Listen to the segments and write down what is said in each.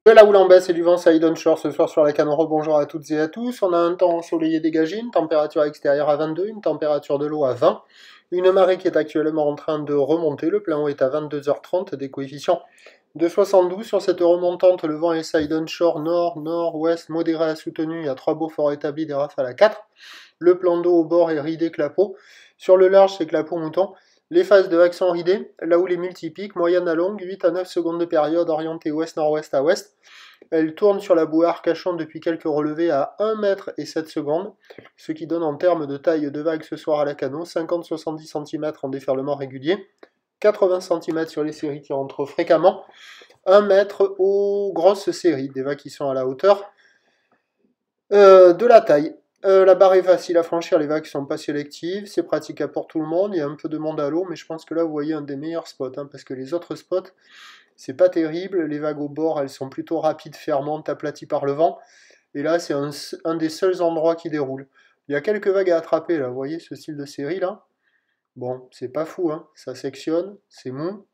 De la houle en baisse et du vent side onshore ce soir sur la canne. Bonjour à toutes et à tous. On a un temps ensoleillé dégagé, une température extérieure à 22, une température de l'eau à 20, une marée qui est actuellement en train de remonter. Le plein eau est à 22h30, des coefficients de 72. Sur cette remontante, le vent est side onshore, nord, nord-ouest, modéré à soutenu. Il y a 3 beaux forts établis, des rafales à 4. Le plan d'eau au bord est ridé clapot. Sur le large, c'est clapot mouton. Les phases de vagues sont ridées, là où les multipiques, moyenne à longue, 8 à 9 secondes de période, orientée ouest-nord-ouest à ouest. Elle tourne sur la bouée Arcachon depuis quelques relevés à 1 mètre et 7 secondes, ce qui donne en termes de taille de vague ce soir à la Cano, 50-70 cm en déferlement régulier, 80 cm sur les séries qui rentrent fréquemment, 1 mètre aux grosses séries, des vagues qui sont à la hauteur de la taille. La barre est facile à franchir, les vagues sont pas sélectives, c'est praticable pour tout le monde, il y a un peu de monde à l'eau, mais je pense que là vous voyez un des meilleurs spots, parce que les autres spots, c'est pas terrible, les vagues au bord, elles sont plutôt rapides, fermantes, aplaties par le vent, et là c'est un des seuls endroits qui déroule. Il y a quelques vagues à attraper là, vous voyez ce style de série là. Bon, c'est pas fou, ça sectionne, c'est mou,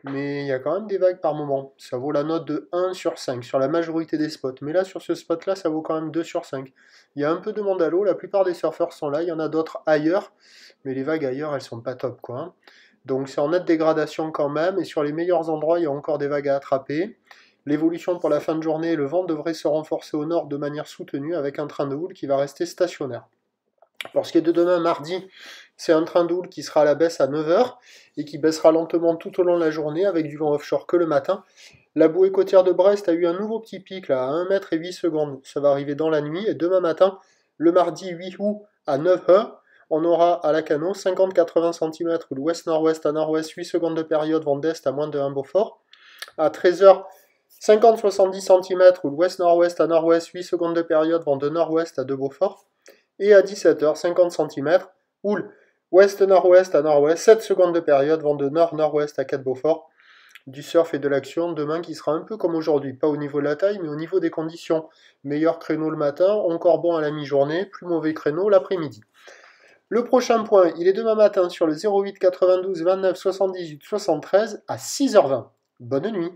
mais il y a quand même des vagues par moment. Ça vaut la note de 1 sur 5 sur la majorité des spots. Mais là, sur ce spot-là, ça vaut quand même 2 sur 5. Il y a un peu de monde à l'eau, la plupart des surfeurs sont là, il y en a d'autres ailleurs, mais les vagues ailleurs, elles sont pas top, quoi. Donc c'est en nette dégradation quand même, et sur les meilleurs endroits, il y a encore des vagues à attraper. L'évolution pour la fin de journée, le vent devrait se renforcer au nord de manière soutenue, avec un train de houle qui va rester stationnaire. Pour ce qui est de demain, mardi, c'est un train de houle qui sera à la baisse à 9h et qui baissera lentement tout au long de la journée avec du vent offshore que le matin. La bouée côtière de Brest a eu un nouveau petit pic là, à 1 mètre et 8 secondes. Ça va arriver dans la nuit et demain matin, le mardi 8 août à 9h, on aura à la Cano 50-80 cm ou l'ouest-nord-ouest à nord-ouest, 8 secondes de période vent d'est à moins de 1 Beaufort. À 13h, 50-70 cm ou l'ouest-nord-ouest à nord-ouest, 8 secondes de période vent de nord-ouest à 2 Beaufort. Et à 17h, 50 cm, houle ouest-nord-ouest à nord-ouest, 7 secondes de période, vent de nord-nord-ouest à 4 Beaufort. Du surf et de l'action demain qui sera un peu comme aujourd'hui, pas au niveau de la taille, mais au niveau des conditions. Meilleur créneau le matin, encore bon à la mi-journée, plus mauvais créneau l'après-midi. Le prochain point, il est demain matin sur le 08 92 29 78 73 à 6h20. Bonne nuit.